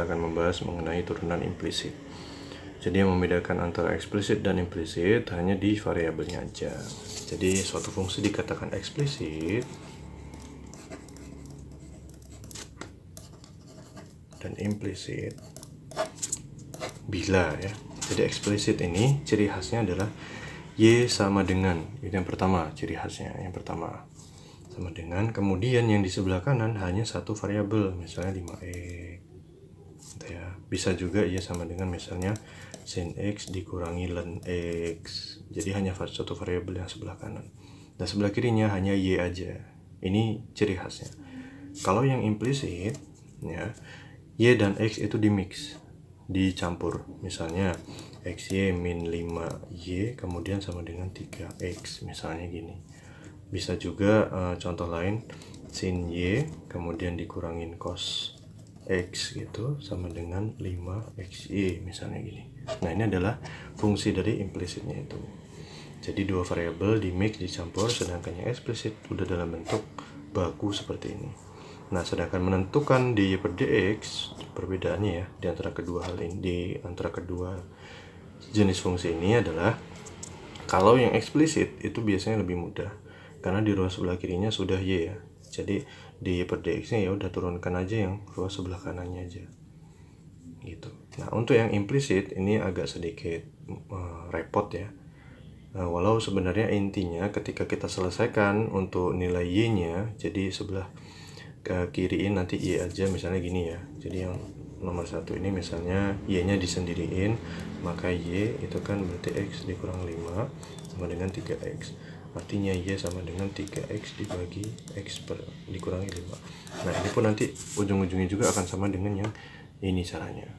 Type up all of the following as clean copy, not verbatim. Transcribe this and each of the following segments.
kita akan membahas mengenai turunan implisit. Jadi yang membedakan antara eksplisit dan implisit hanya di variabelnya aja. Jadi suatu fungsi dikatakan eksplisit dan implisit bila ya. Jadi eksplisit ini ciri khasnya adalah Y sama dengan, itu yang pertama, ciri khasnya yang pertama sama dengan, kemudian yang di sebelah kanan hanya satu variabel, misalnya 5x gitu ya. Bisa juga Y sama dengan misalnya sin X dikurangi ln X, jadi hanya satu variabel yang sebelah kanan, dan sebelah kirinya hanya Y aja. Ini ciri khasnya. Kalau yang implisit ya, Y dan X itu dimix, dicampur, misalnya XY min 5Y kemudian sama dengan 3X, misalnya gini. Bisa juga contoh lain, sin Y kemudian dikurangin cos X gitu sama dengan 5XY, misalnya gini. Nah, ini adalah fungsi dari implisitnya itu. Jadi dua variabel di mix, dicampur, sedangkan yang eksplisit udah dalam bentuk baku seperti ini. Nah, sedangkan menentukan dy per dx, perbedaannya ya di antara kedua hal ini, di antara kedua jenis fungsi ini adalah, kalau yang eksplisit itu biasanya lebih mudah karena di ruas sebelah kirinya sudah y ya. Jadi dy per dx nya ya udah turunkan aja yang ruas sebelah kanannya aja gitu. Nah, untuk yang implisit ini agak sedikit repot ya. Walau sebenarnya intinya ketika kita selesaikan untuk nilai y nya, jadi sebelah ke kiriin nanti y aja, misalnya gini ya. Jadi yang nomor satu ini misalnya y nya disendiriin, maka y itu kan berarti x dikurang 5 sama dengan 3x, artinya y sama dengan 3x dibagi x dikurangi 5. Nah, ini pun nanti ujung-ujungnya juga akan sama dengan yang ini caranya.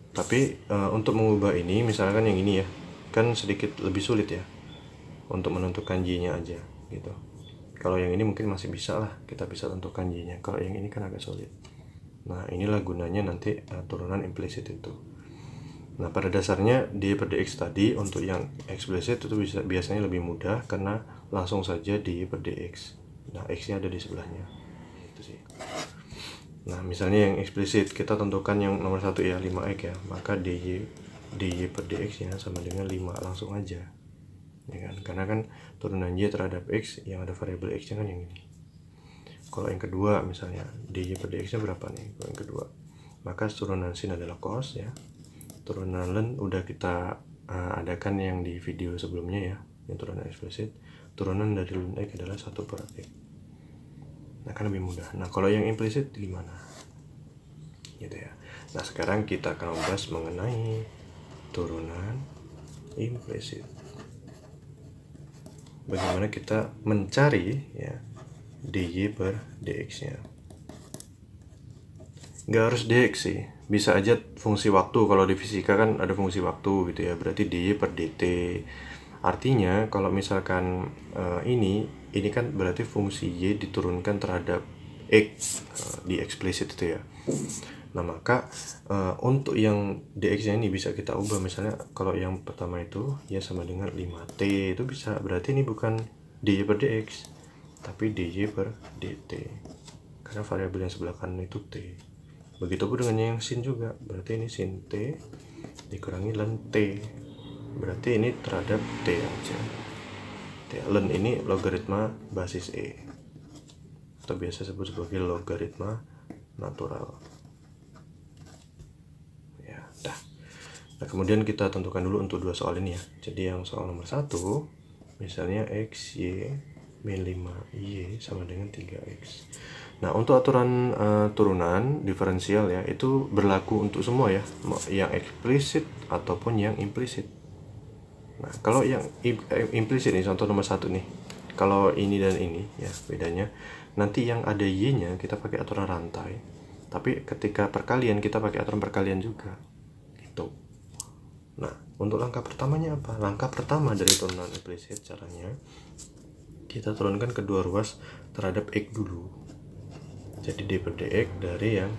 Tapi untuk mengubah ini, misalkan yang ini ya, kan sedikit lebih sulit ya untuk menentukan y nya aja gitu. Kalau yang ini mungkin masih bisa lah, kita bisa tentukan y nya. Kalau yang ini kan agak sulit. Nah, inilah gunanya nanti turunan implisit itu. Nah, pada dasarnya dy per dx tadi untuk yang eksplisit itu biasanya lebih mudah karena langsung saja dy per dx. Nah, x nya ada di sebelahnya. Itu sih. Nah, misalnya yang eksplisit kita tentukan yang nomor satu ya, 5x ya, maka dy per dx nya sama dengan 5 langsung aja. Ya kan? Karena kan turunan y terhadap x yang ada variabel x nya kan yang ini. Kalau yang kedua misalnya dy per dx nya berapa nih? Kalau yang kedua, maka turunan sin adalah cos ya, turunan ln udah kita adakan yang di video sebelumnya ya, yang turunan eksplisit. Turunan dari ln x adalah 1 per x. Nah, kan lebih mudah. Nah, kalau yang implisit gimana gitu ya. Nah, sekarang kita akan membahas mengenai turunan implisit. Bagaimana kita mencari ya dy per dx nya. Nggak harus dx sih, bisa aja fungsi waktu. Kalau di fisika kan ada fungsi waktu gitu ya, berarti dy per dt. Artinya kalau misalkan ini kan berarti fungsi y diturunkan terhadap x di eksplisit itu ya. Nah, maka untuk yang dx nya ini bisa kita ubah. Misalnya kalau yang pertama itu ya sama dengan 5t, itu bisa, berarti ini bukan dy per dx tapi dy per dt, karena variabel yang sebelah kanan itu t. Begitupun dengan yang sin juga, berarti ini sin t dikurangi ln t, berarti ini terhadap t aja. Ln ini logaritma basis e, atau biasa disebut sebagai logaritma natural. Ya, dah. Nah, kemudian kita tentukan dulu untuk dua soal ini ya. Jadi yang soal nomor 1, misalnya xy min 5y sama dengan 3x. Nah, untuk aturan turunan diferensial ya, itu berlaku untuk semua ya, yang eksplisit ataupun yang implisit. Nah, kalau yang implisit ini contoh nomor 1 nih, kalau ini dan ini ya bedanya, nanti yang ada y nya kita pakai aturan rantai, tapi ketika perkalian kita pakai aturan perkalian juga gitu. Nah, untuk langkah pertamanya apa? Langkah pertama dari turunan implisit caranya kita turunkan kedua ruas terhadap x dulu. Jadi d per dx dari yang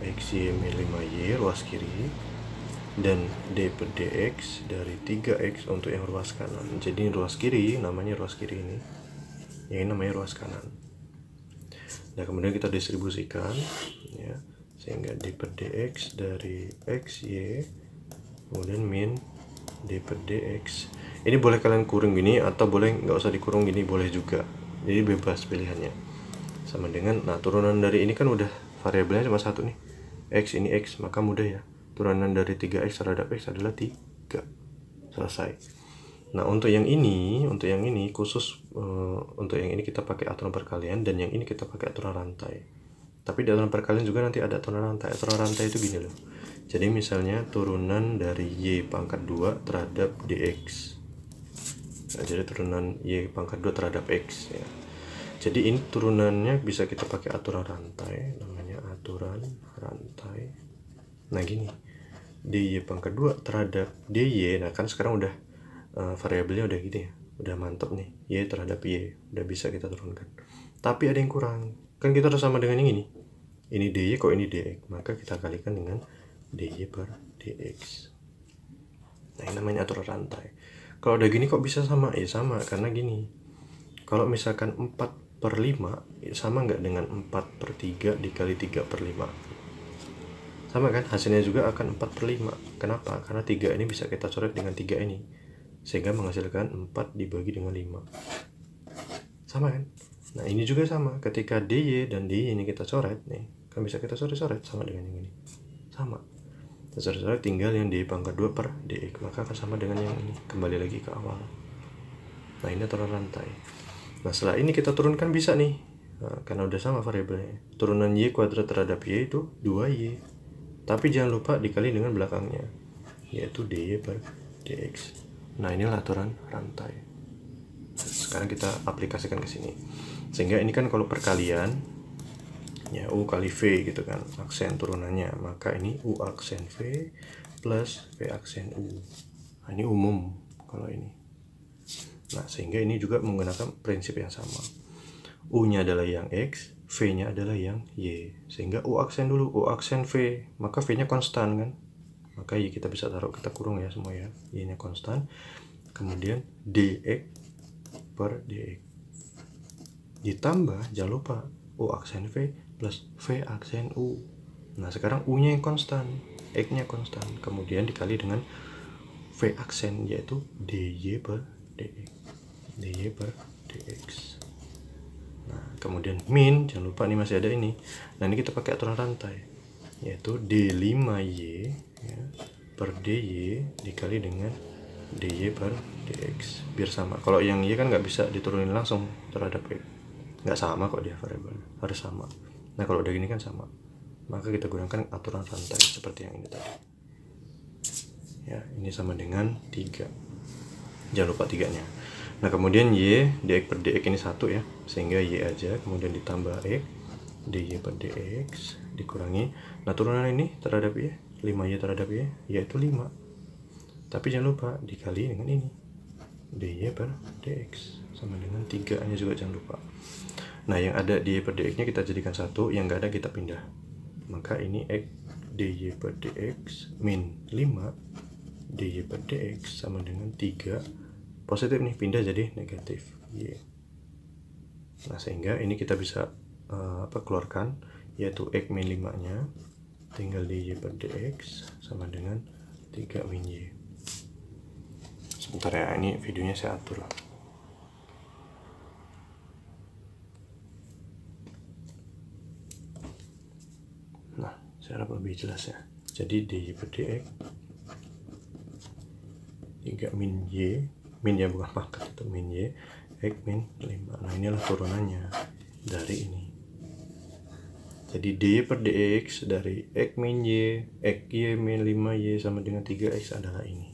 xy min 5y ruas kiri, dan d per dx dari 3x untuk yang ruas kanan. Jadi ruas kiri namanya ruas kiri ini, yang ini namanya ruas kanan. Nah, kemudian kita distribusikan ya, sehingga d per dx dari x y, kemudian min d per dx. Ini boleh kalian kurung gini atau boleh nggak usah dikurung gini, boleh juga, jadi bebas pilihannya. Sama dengan, nah turunan dari ini kan udah variabelnya cuma satu nih, x, ini x, maka mudah ya, turunan dari 3x terhadap x adalah 3. Selesai. Nah untuk yang ini khusus untuk yang ini kita pakai aturan perkalian, dan yang ini kita pakai aturan rantai. Tapi di aturan perkalian juga nanti ada aturan rantai. Aturan rantai itu gini loh, jadi misalnya turunan dari y pangkat 2 terhadap dx. Nah, jadi turunan y pangkat 2 terhadap x ya. Jadi ini turunannya bisa kita pakai aturan rantai, namanya aturan rantai. Nah gini, dy pangkat 2 terhadap dy, nah kan sekarang udah variabelnya udah gitu ya, udah mantap nih, y terhadap y, udah bisa kita turunkan. Tapi ada yang kurang, kan kita harus sama dengan yang ini dy kok ini dx, maka kita kalikan dengan dy per dx. Nah ini namanya aturan rantai. Kalau udah gini kok bisa sama? Ya sama, karena gini, kalau misalkan 4/5 ya sama nggak dengan 4/3 dikali 3/5? Sama kan, hasilnya juga akan 4/5. Kenapa? Karena 3 ini bisa kita coret dengan 3 ini, sehingga menghasilkan 4 dibagi dengan 5. Sama kan? Nah ini juga sama, ketika dy dan dy ini kita coret nih, kan bisa kita coret-coret sama dengan yang ini. Sama, coret-coret tinggal yang dy pangkat 2 per dx, maka akan sama dengan yang ini. Kembali lagi ke awal. Nah ini aturan rantai. Nah setelah ini kita turunkan bisa nih, nah, karena udah sama variabelnya. Turunan y kuadrat terhadap y itu 2y, tapi jangan lupa dikali dengan belakangnya, yaitu dy per dx. Nah inilah aturan rantai. Sekarang kita aplikasikan ke sini, sehingga ini kan kalau perkalian ya u kali v gitu kan, aksen turunannya, maka ini u aksen v plus v aksen u. Nah, ini umum kalau ini. Nah sehingga ini juga menggunakan prinsip yang sama, u nya adalah yang x, v nya adalah yang y, sehingga u aksen dulu, u aksen v, maka v nya konstan kan, maka y kita bisa taruh, kita kurung ya semua ya, y nya konstan, kemudian dx per dx ditambah, jangan lupa, u aksen v plus v aksen u. Nah sekarang u nya yang konstan, x nya konstan, kemudian dikali dengan v aksen, yaitu dy per dx, dy per dx. Nah kemudian min, jangan lupa nih masih ada ini. Nah ini kita pakai aturan rantai, yaitu d5y ya, per dy dikali dengan dy per dx, biar sama. Kalau yang y kan nggak bisa diturunin langsung terhadap x, nggak sama kok dia variabel, harus sama. Nah kalau udah gini kan sama, maka kita gunakan aturan rantai seperti yang ini tadi ya. Ini sama dengan 3, jangan lupa 3 nya. Nah kemudian y dx per dx ini 1 ya, sehingga y aja, kemudian ditambah x dy per dx dikurangi, nah turunan ini terhadap y, 5y terhadap y, yaitu 5, tapi jangan lupa dikali dengan ini, dy per dx sama dengan 3 nya juga jangan lupa. Nah yang ada dy per dx nya kita jadikan 1, yang nggak ada kita pindah, maka ini x dy per dx min 5 dy per dx sama dengan 3, positif nih, pindah jadi negatif y. Nah sehingga ini kita bisa keluarkan, yaitu x min 5 nya tinggal dy per dx sama dengan 3 min y. Sebentar ya, ini videonya saya atur. Nah saya harap lebih jelas ya. Jadi dy per dx 3 min y, min ya bukan pangkat, itu min y, x min 5. Nah inilah turunannya dari ini. Jadi dy per dx dari x min y, x y min 5y sama dengan 3x adalah ini.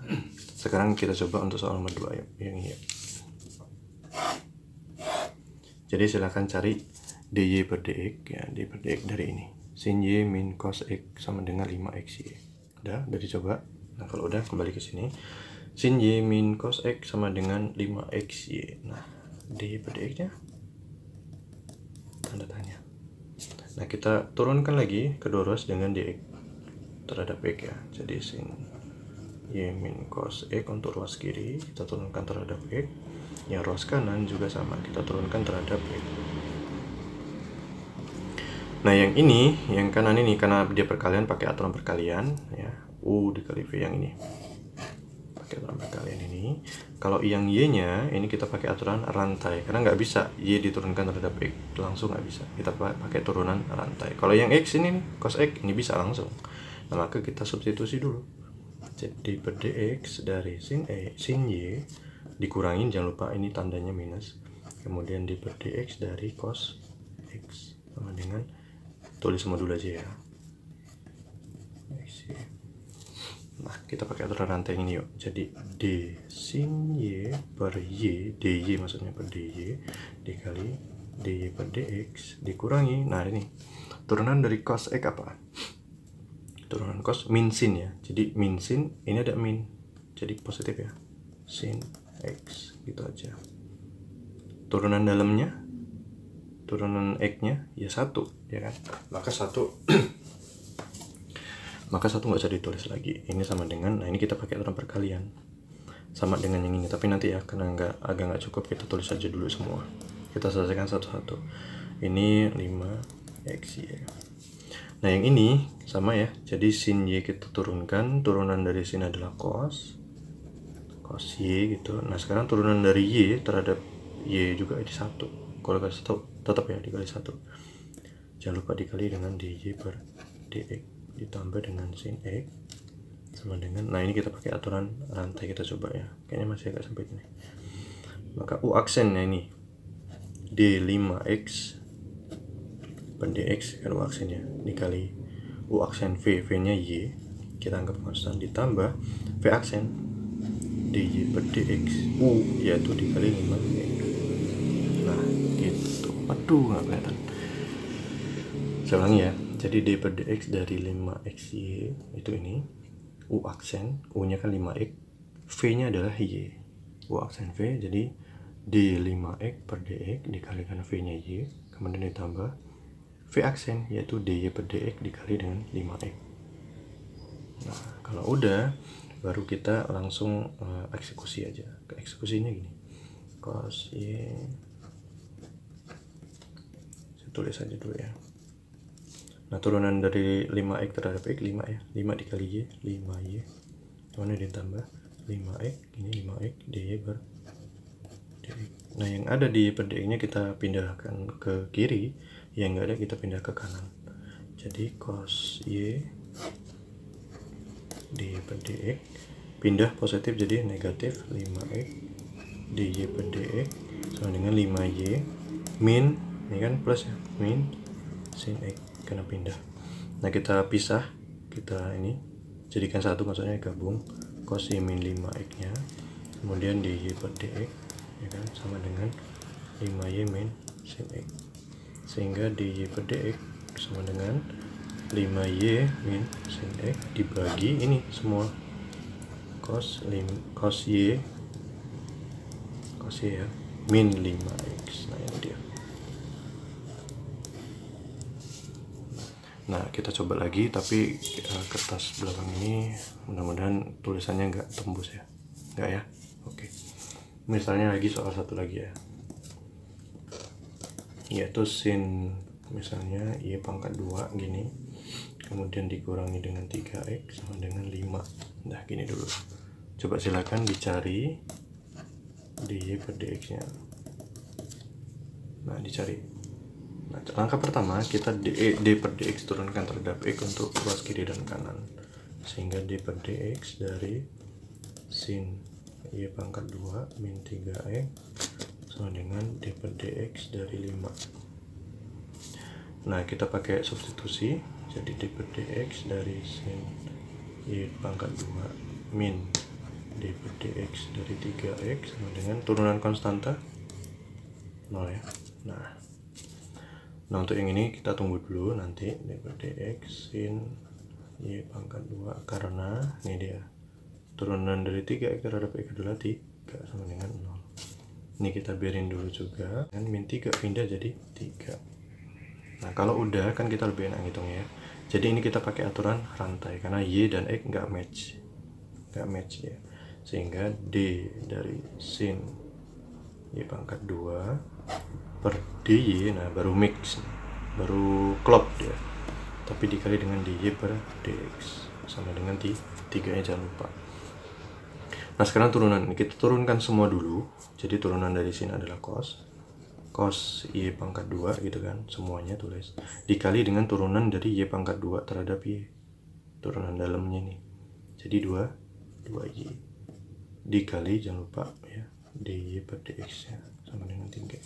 Nah, sekarang kita coba untuk soal nomor 2 ya, yang ini. Jadi silahkan cari dy per dx ya, dy per dx dari ini, sin y min cos x sama dengan 5xy. Udah dicoba. Nah kalau udah, kembali ke sini, sin y min cos x sama dengan 5xy. Nah dy per dx nya tanda tanya. Nah kita turunkan lagi kedua ruas dengan dx terhadap x ya. Jadi sin y min cos x untuk ruas kiri kita turunkan terhadap x, yang ruas kanan juga sama, kita turunkan terhadap x. Nah yang ini, yang kanan ini, karena dia perkalian pakai aturan perkalian ya, U dikali V yang ini pakai aturan perkalian ini. Kalau yang Y nya ini kita pakai aturan rantai, karena nggak bisa Y diturunkan terhadap X langsung, nggak bisa, kita pakai turunan rantai. Kalau yang X ini nih, cos X ini bisa langsung. Nah maka kita substitusi dulu. Jadi per dx dari sin Y dikurangin, jangan lupa ini tandanya minus, kemudian di per dx dari cos X sama dengan, tulis semua dulu aja ya. Nah kita pakai aturan rantai ini yuk. Jadi d sin Y per Y, dy maksudnya per dy, dikali dy per dx dikurangi, nah ini turunan dari cos X apa? Turunan cos min sin ya. Jadi min sin ini ada min, jadi positif ya, sin X gitu aja. Turunan dalamnya, turunan X nya ya 1 ya kan, maka 1 maka 1 nggak usah ditulis lagi. Ini sama dengan, nah ini kita pakai aturan perkalian sama dengan yang ini, tapi nanti ya karena agak nggak cukup, kita tulis aja dulu semua, kita selesaikan satu-satu. Ini 5xy. Nah yang ini sama ya, jadi sin Y kita turunkan, turunan dari sin adalah cos Y gitu. Nah sekarang turunan dari Y terhadap Y juga di 1, kalau kasih 1 tetap ya dikali 1, jangan lupa dikali dengan dy per dx ditambah dengan sin X sama dengan, nah ini kita pakai aturan rantai, kita coba ya, kayaknya masih agak sempit nih. Maka U aksennya ini d5x per dx kan U aksennya, dikali U aksen V nya Y kita anggap konstan, ditambah V aksen dy per dx U yaitu dikali 5x. Nah gitu, aduh nggak kelihatan, saya ulangi ya. Jadi d per dx dari 5xy itu ini U aksen, U nya kan 5x, V nya adalah Y, U aksen V, jadi d5x per dx dikalikan V nya Y, kemudian ditambah V aksen yaitu dy per dx dikali dengan 5x. Nah kalau udah, baru kita langsung eksekusi aja. Eksekusinya gini, cos Y, saya tulis aja dulu ya. Nah turunan dari 5x terhadap x 5 ya, 5 dikali Y 5y, kemudian ditambah 5x, ini 5x dy per dx. Nah yang ada di per dx nya kita pindahkan ke kiri, yang nggak ada kita pindah ke kanan. Jadi cos Y dy per dx pindah positif jadi negatif 5x dy per dx sama dengan 5y min, ini kan plus ya, min sin x karena pindah. Nah kita pisah, kita ini jadikan satu, maksudnya gabung cos Y min 5x nya, kemudian dy per dx ya kan sama dengan 5y min sin x, sehingga dy per dx sama dengan 5y min sin x dibagi ini semua cos y ya min 5x. Nah ini dia. Nah kita coba lagi, tapi kertas belakang ini mudah-mudahan tulisannya nggak tembus ya, nggak ya. Oke, misalnya lagi soal satu lagi ya, yaitu sin misalnya Y pangkat 2 gini, kemudian dikurangi dengan 3x sama dengan 5. Nah gini dulu, coba silakan dicari dy per dx nya. Nah dicari. Nah langkah pertama kita d per dx turunkan terhadap x untuk ruas kiri dan kanan, sehingga d per dx dari sin Y pangkat 2 min 3x sama dengan d per dx dari 5. Nah kita pakai substitusi, jadi d per dx dari sin Y pangkat 2 min d per dx dari 3x sama dengan turunan konstanta 0 ya. Nah untuk yang ini kita tunggu dulu nanti, d per dx sin Y pangkat 2, karena ini dia turunan dari 3x terhadap x adalah 3 sama dengan 0. Ini kita biarin dulu juga, kan min 3 pindah jadi 3. Nah kalau udah kan kita lebih enak ngitungnya ya. Jadi ini kita pakai aturan rantai karena Y dan X nggak match ya, sehingga D dari sin Y pangkat 2 per dy, nah baru mix baru klop dia, tapi dikali dengan dy per dx sama dengan 3 nya, jangan lupa. Nah sekarang turunan, kita turunkan semua dulu. Jadi turunan dari sini adalah cos y pangkat 2 gitu kan, semuanya tulis, dikali dengan turunan dari y pangkat 2 terhadap y, turunan dalamnya nih, jadi 2y dikali, jangan lupa ya, dy per dx nya sama dengan 3.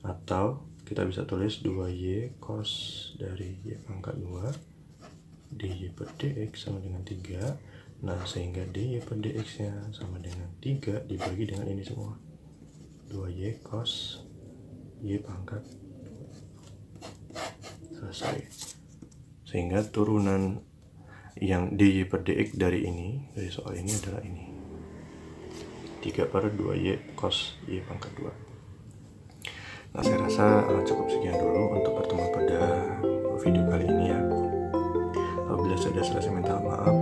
Atau kita bisa tulis 2y cos dari y pangkat 2 dy per dx sama dengan 3. Nah sehingga dy per dx nya sama dengan 3 dibagi dengan ini semua, 2y cos y pangkat 2. Selesai. Sehingga turunan yang dy per dx dari soal ini adalah ini, 3 per 2y cos y pangkat 2. Nah saya rasa cukup sekian dulu untuk pertemuan pada video kali ini ya. Apabila saya sudah selesai, minta maaf.